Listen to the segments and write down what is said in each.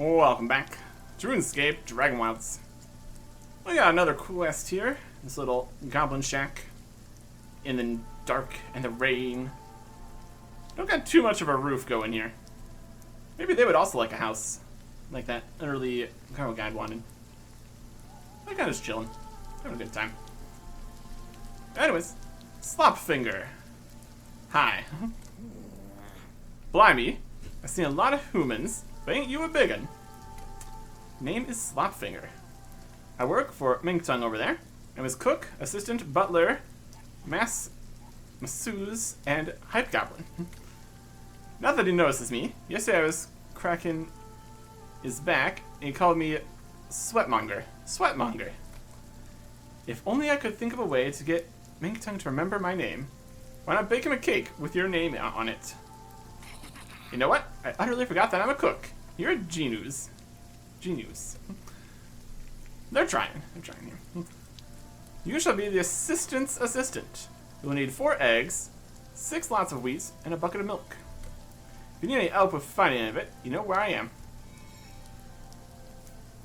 Welcome back to RuneScape Dragonwilds. We got another quest here. This little goblin shack in the dark and the rain. Don't got too much of a roof going here. Maybe they would also like a house like that early cargo guide wanted. They're kind of just chilling, having a good time. Anyways, Slopfinger. Hi. Blimey, I've seen a lot of humans, but ain't you a big un? Name is Slopfinger. I work for Mingtung over there. I'm his cook, assistant, butler, masseuse, and hype goblin. Not that he notices me. Yesterday I was cracking his back, and he called me Sweatmonger. Sweatmonger. If only I could think of a way to get Mingtung to remember my name. Why not bake him a cake with your name on it? You know what? I utterly forgot that I'm a cook. You're a genius. Genius. They're trying here. You shall be the assistant's assistant. You will need 4 eggs, 6 lots of wheat, and a bucket of milk. If you need any help with finding any of it, you know where I am.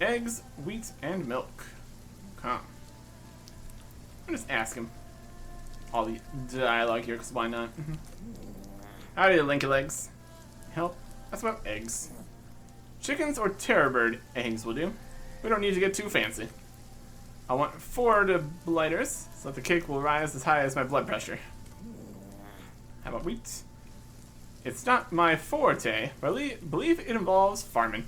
Eggs, wheat, and milk. Come. I'll just ask him all the dialogue here, because why not? Howdy, Linky Legs. Help? That's about eggs. Chickens or terror bird eggs will do. We don't need to get too fancy. I want 4 to blighters, so that the cake will rise as high as my blood pressure. How about wheat? It's not my forte, but I believe it involves farming.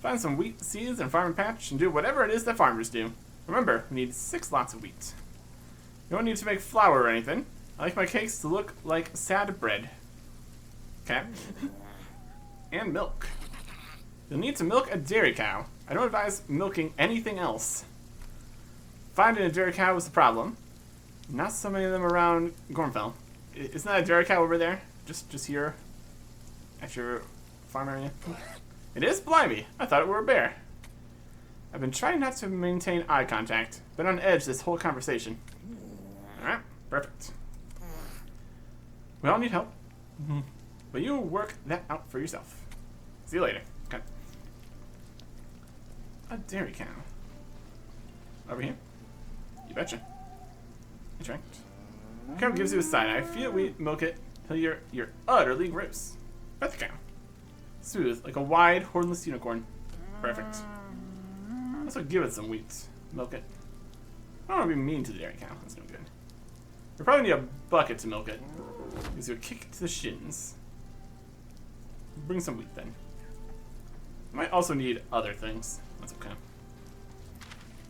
Find some wheat seeds and farm a patch and do whatever it is that farmers do. Remember, we need 6 lots of wheat. You don't need to make flour or anything. I like my cakes to look like sad bread. Okay. And milk. You'll need to milk a dairy cow. I don't advise milking anything else. Finding a dairy cow was the problem. Not so many of them around Gormfell. Isn't that a dairy cow over there? Just here at your farm area? It is? Blimey. I thought it were a bear. I've been trying not to maintain eye contact. Been on edge this whole conversation. Alright, perfect. We all need help. But you work that out for yourself. See you later. Okay. A dairy cow. Over here? You betcha. Interact. The cow gives you a side eye. Feed it wheat, milk it, till you're utterly gross. Bet the cow. Smooth, like a wide, hornless unicorn. Perfect. Also give it some wheat. Milk it. I don't want to be mean to the dairy cow. That's no good. We probably need a bucket to milk it. Gives you a kick to the shins. Bring some wheat then. Might also need other things. That's okay.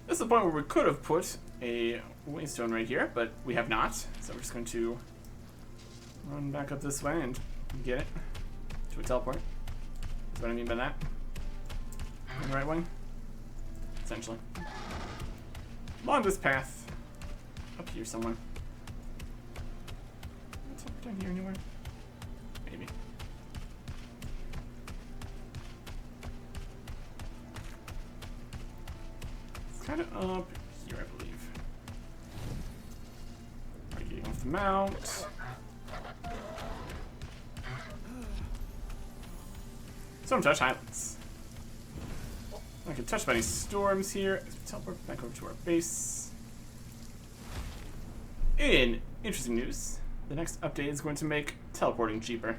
This is the point where we could have put a waystone right here, but we have not. So we're just going to run back up this way and get it to a teleport. That's what I mean by that. In the right way. Essentially. Along this path. Up here somewhere. What's up down here anywhere? Maybe. It's kind of up here, I believe. Alright, getting off the mount. Stormtouch Highlands. I can touch by any storms here as we teleport back over to our base. In interesting news, the next update is going to make teleporting cheaper.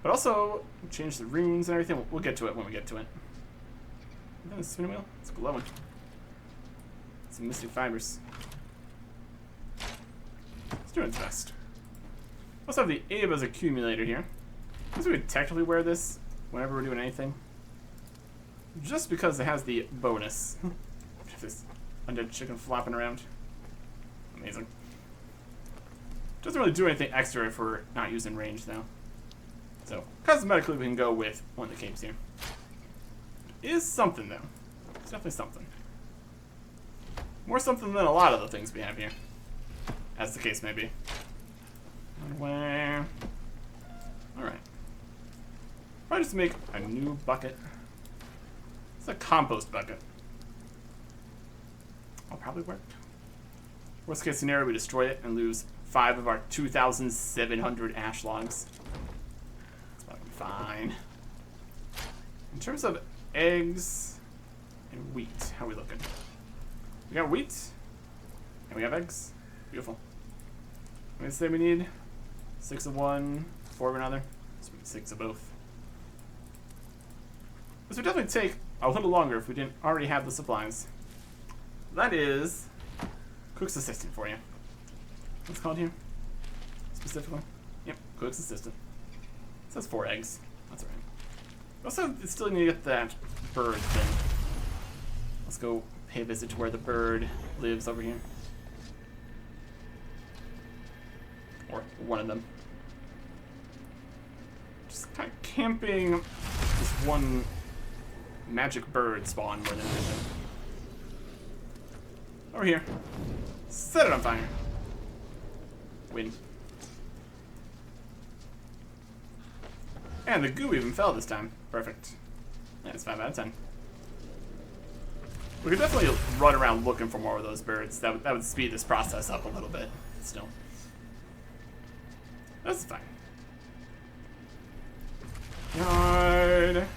But also change the runes and everything. We'll get to it when we get to it. And then the spinning wheel, it's glowing. Some mystic fibers. It's doing its best. Also have the Aba's accumulator here. I guess we could technically wear this whenever we're doing anything. Just because it has the bonus. This undead chicken flopping around. Amazing. Doesn't really do anything extra if we're not using range though. So, cosmetically we can go with one of the capes here. It is something though. It's definitely something. More something than a lot of the things we have here. As the case may be. Where? Alright. Probably just make a new bucket. It's a compost bucket. That'll probably work. Worst case scenario, we destroy it and lose 5 of our 2,700 ash logs. It's probably fine. In terms of eggs and wheat. How are we looking? We got wheat and we have eggs. Beautiful. I'm gonna say we need 6 of one, 4 of another. So we need 6 of both. This would definitely take a little longer if we didn't already have the supplies. That is Cook's Assistant for you. What's it called here? Specifically? Yep, Cook's Assistant. It says 4 eggs. That's alright. Also, it's still need to get that bird thing. Let's go pay a visit to where the bird lives over here. Or one of them. Just kind of camping this one magic bird spawn more than anything. Over here. Set it on fire. Win. And the goo even fell this time. Perfect. Yeah, it's 5 out of 10. We could definitely run around looking for more of those birds. That would speed this process up a little bit. Still. That's fine. Yard.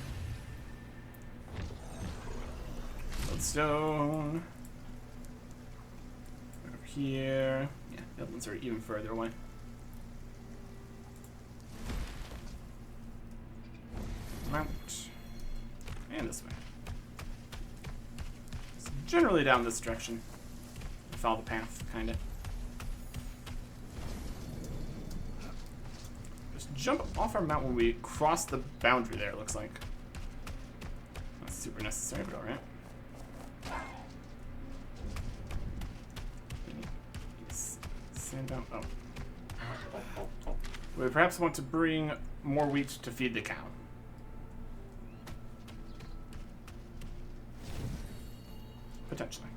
Stone. Over here. Yeah, the other ones are even further away. Mount. And this way. It's generally down this direction. Follow the path, kinda. Just jump off our mount when we cross the boundary there, it looks like. Not super necessary, but alright. Sand down. Oh. We perhaps want to bring more wheat to feed the cow. Potentially.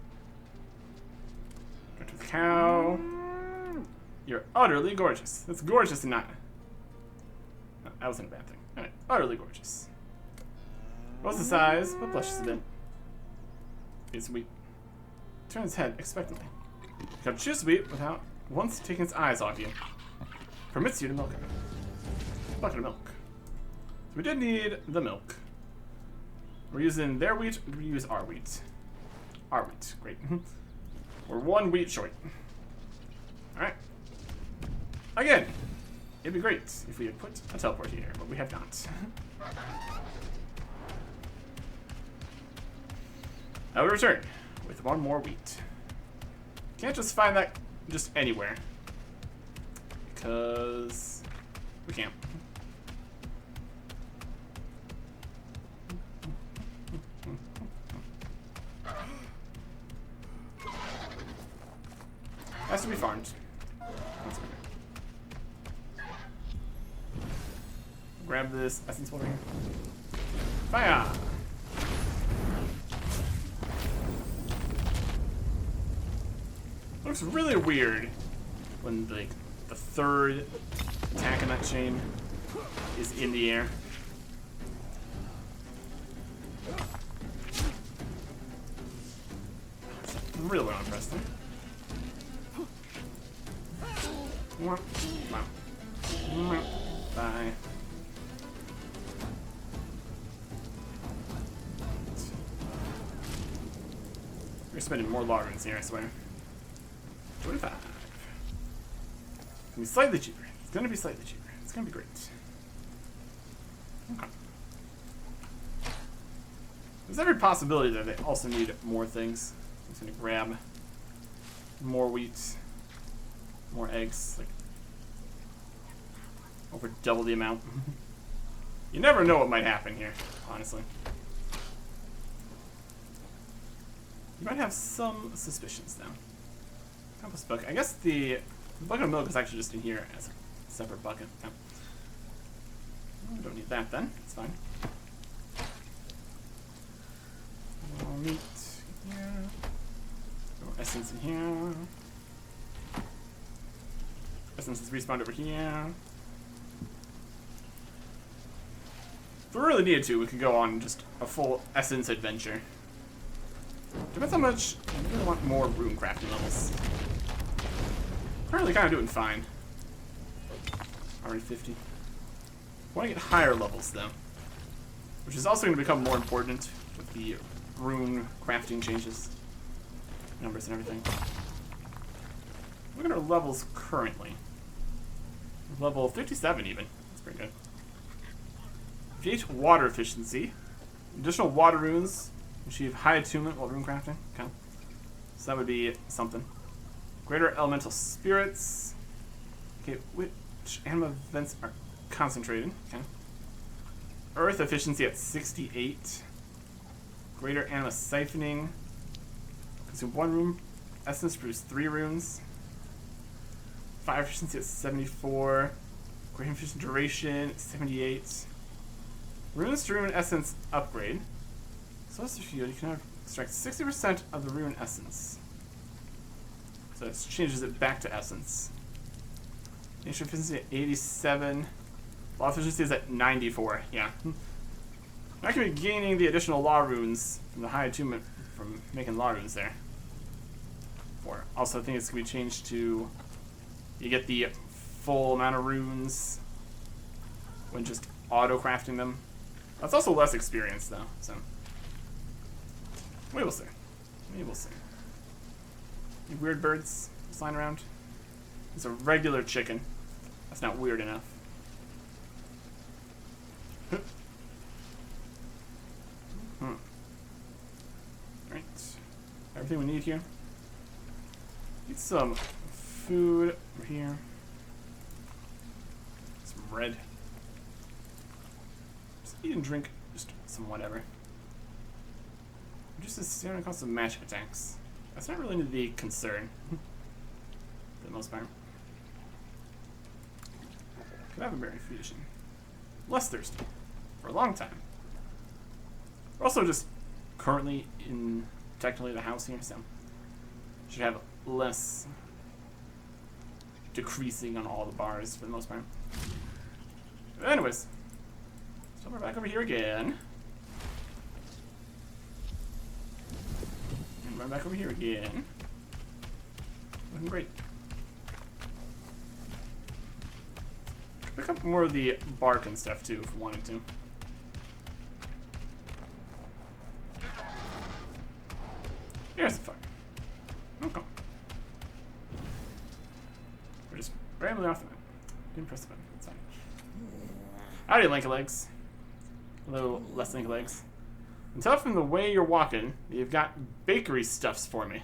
Go to the cow. You're utterly gorgeous. That's gorgeous and not. No, that wasn't a bad thing. Alright, utterly gorgeous. What's the size? But blushes a bit. It's wheat. Turn his head expectantly. Come choose wheat without once taking its eyes off you. Permits you to milk it. Bucket of milk. So we did need the milk. We're using their wheat, we use our wheat. Our wheat, great. We're 1 wheat short. Alright. Again, it'd be great if we had put a teleport here, but we have not. I will return with 1 more wheat. Can't just find that just anywhere. Because we can't. Has to be farmed. That's okay. Grab this essence over here. Fire! Looks really weird when like the 3rd attack in that chain is in the air. Really not impressed. Bye. We're spending more logins here, I swear. 25. It's gonna be slightly cheaper. It's gonna be slightly cheaper. It's gonna be great. Okay. There's every possibility that they also need more things. I'm just gonna grab more wheat, more eggs, like over double the amount. You never know what might happen here, honestly. You might have some suspicions now. Compass bucket. I guess the bucket of milk is actually just in here as a separate bucket. No. Oh, we don't need that then. It's fine. More meat here. More essence in here. Essence is respawned over here. If we really needed to, we could go on just a full essence adventure. Depends how much. I really want more rune crafting levels. Currently kind of doing fine. Already 50. I want to get higher levels though. which is also going to become more important with the rune crafting changes. Numbers and everything. Look at our levels currently. Level 57 even. That's pretty good. VH water efficiency. Additional water runes achieve high attunement while rune crafting. Okay. So that would be something. Greater elemental spirits. Okay, which anima events are concentrated? Okay. Earth efficiency at 68. Greater anima siphoning. Consume 1 rune essence, produce 3 runes. Fire efficiency at 74. Greater efficiency duration at 78. Runes to rune essence upgrade. So that's the shield. You can now extract 60% of the rune essence. So it changes it back to essence. Nature efficiency at 87. Law efficiency is at 94. Yeah. I could be gaining the additional law runes from the high attunement from making law runes there. Also, I think it's going to be changed to you get the full amount of runes when just auto crafting them. That's also less experience though, so we will see. We will see. Any weird birds flying around? It's a regular chicken. That's not weird enough. Alright. Everything we need here. Need some food over here. Some bread. Just eat and drink just some whatever. Just a standard cost of magic attacks. That's not really the concern. For the most part. Could have a berry fusion. Less thirsty. For a long time. We're also just currently in technically the house here, so should have less decreasing on all the bars for the most part. But anyways, so we're back over here again. And we're back over here again. Looking great. Pick up more of the bark and stuff too if we wanted to. Here's the fire. Okay. We're just randomly off the map. Didn't press the button. It's fine. Howdy, Linky Legs. A little less Linky Legs. I can tell from the way you're walking that you've got bakery stuffs for me.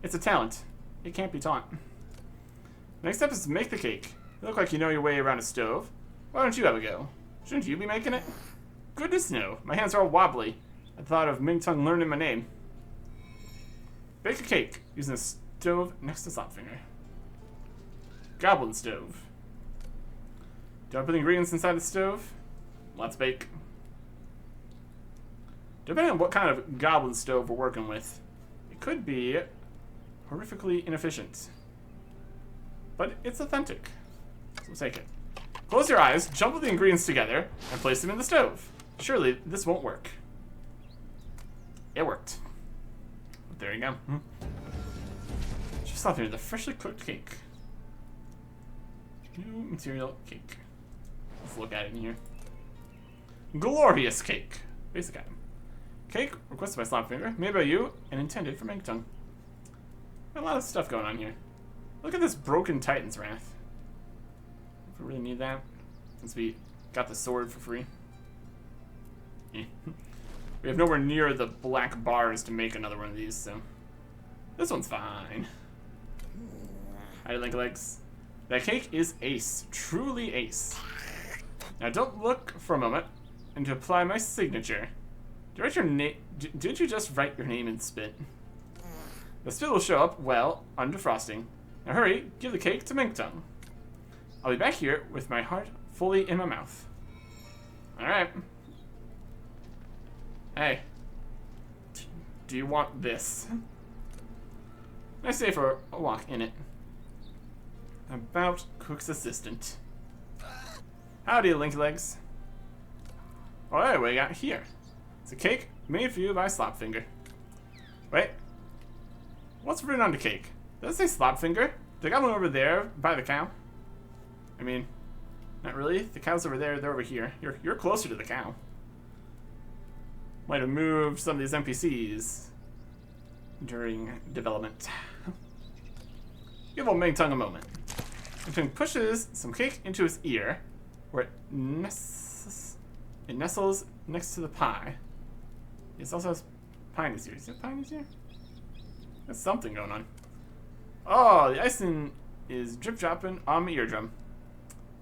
It's a talent. It can't be taught. Next step is to make the cake. You look like you know your way around a stove. Why don't you have a go? Shouldn't you be making it? Goodness no. My hands are all wobbly. I thought of Ming Tung learning my name. Bake a cake using a stove next to Slopfinger. Goblin stove. Do I put the ingredients inside the stove? Let's bake. Depending on what kind of goblin stove we're working with, it could be horrifically inefficient. But it's authentic. So we'll take it. Close your eyes, jumble the ingredients together, and place them in the stove. Surely this won't work. It worked. There you go. Just thought there was a freshly cooked cake. New material cake. Let's look at it in here. Glorious cake. Basic item. Cake requested by Slopfinger, made by you, and intended for Mengtung. Got a lot of stuff going on here. Look at this broken Titan's Wrath. If we really need that, since we got the sword for free. We have nowhere near the black bars to make another one of these, so this one's fine. Hi, Link Legs. That cake is ace, truly ace. Now don't look for a moment, and to apply my signature. Did you just write your name in spit? The spit will show up well under frosting. Now hurry, give the cake to Mingtung. I'll be back here with my heart fully in my mouth. All right. Hey, do you want this? Nice day for a walk in it. About Cook's assistant. Howdy, Linky Legs. Oh, hey, what do you got here? It's a cake made for you by Slopfinger. Wait, what's written on the cake? Does it say Slopfinger? The goblin over there by the cow? I mean, not really. The cow's over there. They're over here. You're closer to the cow. Might have moved some of these NPCs during development. Give old Ming Tung a moment. Ming Tung pushes some cake into his ear, where it nestles next to the pie. It also has pie in his ear. Is there pie in his ear? There's something going on. Oh, the icing is drip dropping on my eardrum.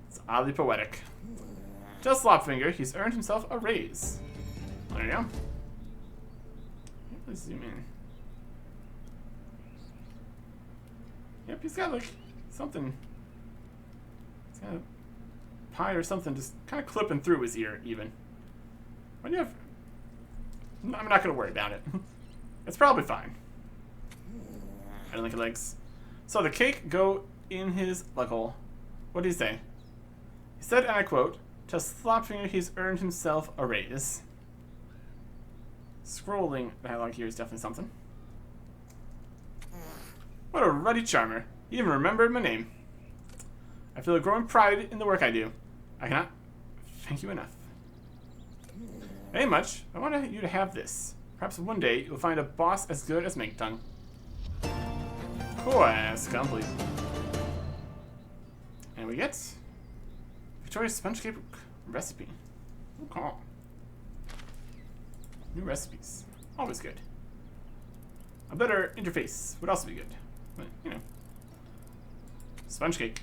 It's oddly poetic. Tell Slopfinger he's earned himself a raise. There you go. Let's zoom in. Yep, he's got like something. He's got a pie or something just kind of clipping through his ear, even. Why do you have. I'm not going to worry about it. It's probably fine. I don't like legs. So the cake go in his lug hole. What did he say? He said, and I quote, "To Slopfinger he's earned himself a raise." Scrolling dialogue here is definitely something. What a ruddy charmer. He even remembered my name. I feel a growing pride in the work I do. I cannot thank you enough. Hey, much. I want you to have this. Perhaps one day you'll find a boss as good as Ming Tung. Quest complete. And we get Victoria's sponge cake recipe. Okay. New recipes. Always good. A better interface would also be good. But, you know. Sponge cake.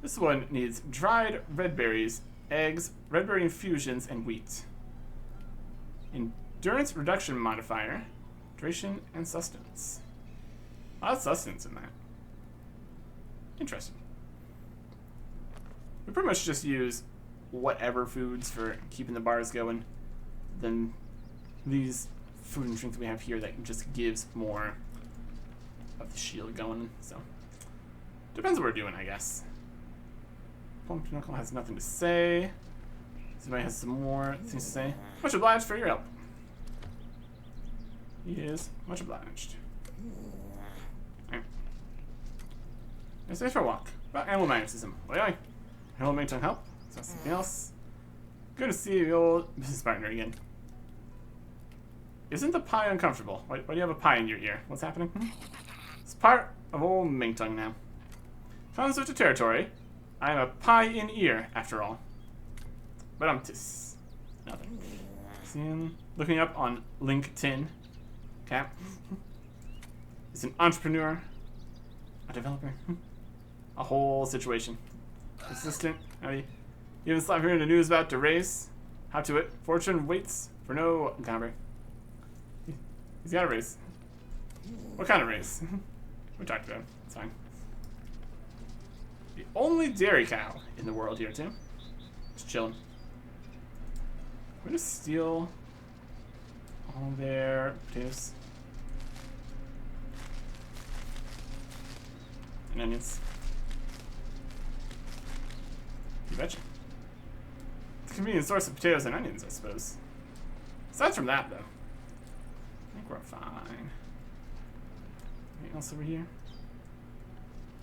This one needs dried red berries, eggs, red berry infusions, and wheat. Endurance reduction modifier, duration, and sustenance. A lot of sustenance in that. Interesting. We pretty much just use whatever foods for keeping the bars going. Then these food and drink that we have here that just gives more of the shield going. So depends what we're doing, I guess. Plum Pinochle has nothing to say. Somebody has some more things to say. Much obliged for your help. He is much obliged. Alright. Let's go for a walk. About animal magnetism. Oi oi. Animal magnetism help. So something else. Good to see the old business partner again. Isn't the pie uncomfortable? Why do you have a pie in your ear? What's happening? It's part of old Ming Tung now. Comes with the territory. I am a pie in ear, after all. But I'm tis. Nothing. See, looking up on LinkedIn. Cap. He's an entrepreneur. A developer. A whole situation. Assistant. Howdy. Even slap here in the news about the race. How to it. Fortune waits for no gobber. He's got a race. What kind of race? We talked about it. It's fine. The only dairy cow in the world here, too. Just chilling. We're gonna steal all their potatoes. And onions. You betcha. It's a convenient source of potatoes and onions, I suppose. Aside from that, though, I think we're fine. Anything else over here?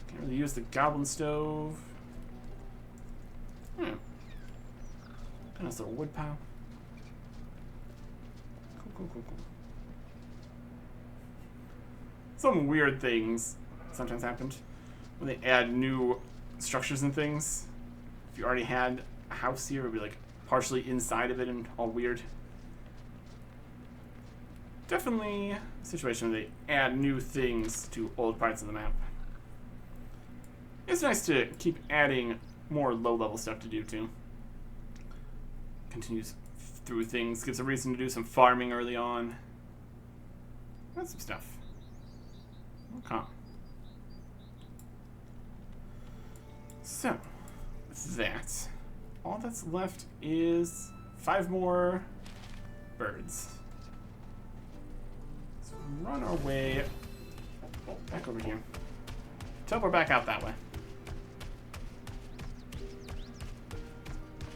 Can't really use the goblin stove. Hmm. Nice little wood pile. Cool. Some weird things sometimes happened when they add new structures and things. If you already had a house here, it would be like partially inside of it and all weird. Definitely a situation where they add new things to old parts of the map. It's nice to keep adding more low-level stuff to do too. Continues through things, gives a reason to do some farming early on. That's some stuff. Okay. So, with that, all that's left is 5 more birds. Let's run our way back over here. Teleport back out that way.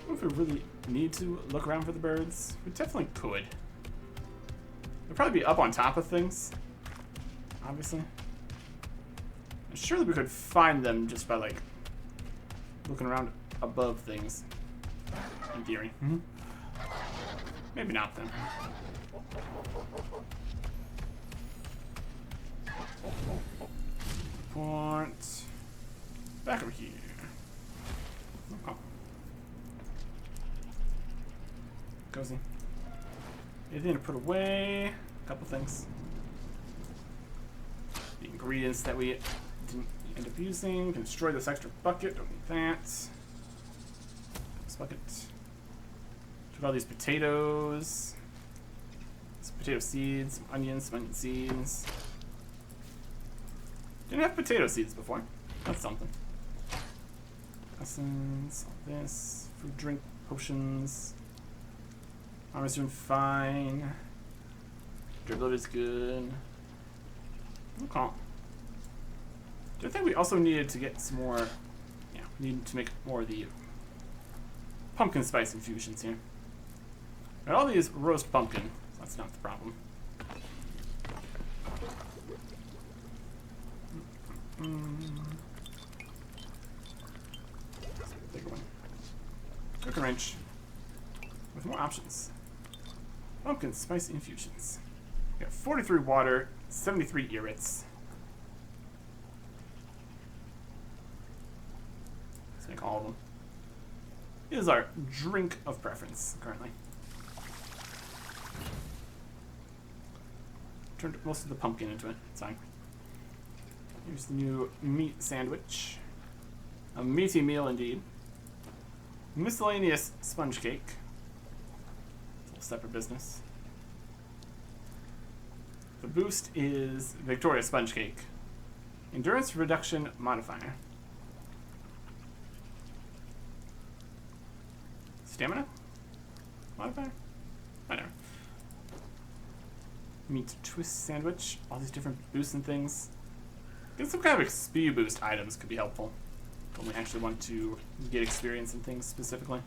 I don't know if we really need to look around for the birds. We definitely could. They'll probably be up on top of things, obviously. And surely we could find them just by, like, looking around above things, in theory. Maybe not then. Point. Back over here. Oh. Cozy. Anything to put away? A couple things. The ingredients that we didn't end up using. Can destroy this extra bucket. Don't need that. This bucket. Took all these potatoes. Some potato seeds, some onion seeds. Didn't have potato seeds before. That's something. Essence, all this. Food, drink, potions. Armor's doing fine. Durability is good. Okay. Do I think we also needed to get some more... Yeah, we need to make more of the pumpkin spice infusions here. Got all these roast pumpkin, so that's not the problem. Bigger one. Cooking range. With more options. Pumpkin spice infusions. We got 43 water, 73 irrits. Let's make all of them. It is our drink of preference currently. Turned most of the pumpkin into it. It's fine. Here's the new meat sandwich. A meaty meal indeed. Miscellaneous sponge cake. It's a whole separate business. The boost is Victoria sponge cake. Endurance reduction modifier. Stamina modifier? Whatever. Meat twist sandwich. All these different boosts and things. Get some kind of XP boost items could be helpful. When we actually want to get experience in things specifically.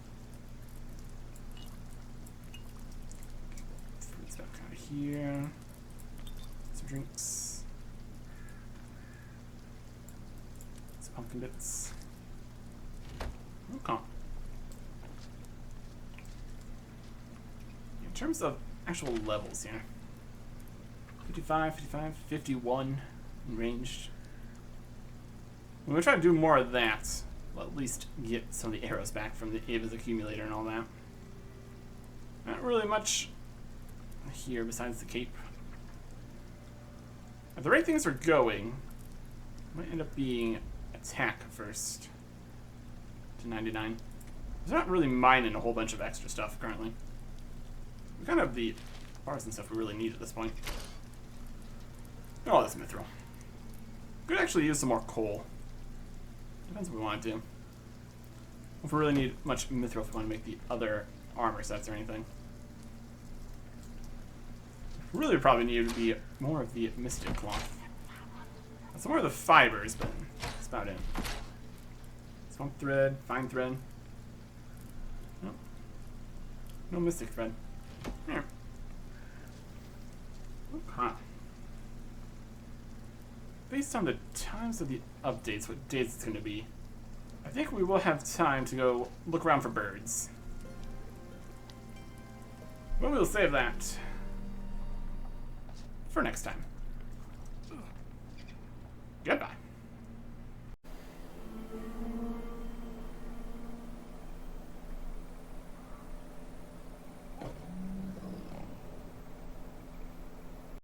Fruits back out of here. Some drinks. Some pumpkin bits. Okay. In terms of actual levels here. 55, 55, 51 in ranged. We're going to try to do more of that. We'll at least get some of the arrows back from the Ava's accumulator and all that. Not really much here besides the cape. At the rate things are going, it might end up being attack first to 99. There's not really mining a whole bunch of extra stuff currently. We kind of have the bars and stuff we really need at this point. Oh, this mithril. Could actually use some more coal. Depends what we want to do. If we really need much mithril if we want to make the other armor sets or anything. Really probably need to be more of the mystic cloth. Some more of the fibers, but that's about it. Swamp thread, fine thread. Nope. No mystic thread. Here. Okay. Based on the times of the updates, what dates it's going to be, I think we will have time to go look around for birds. But we'll save that for next time. Goodbye.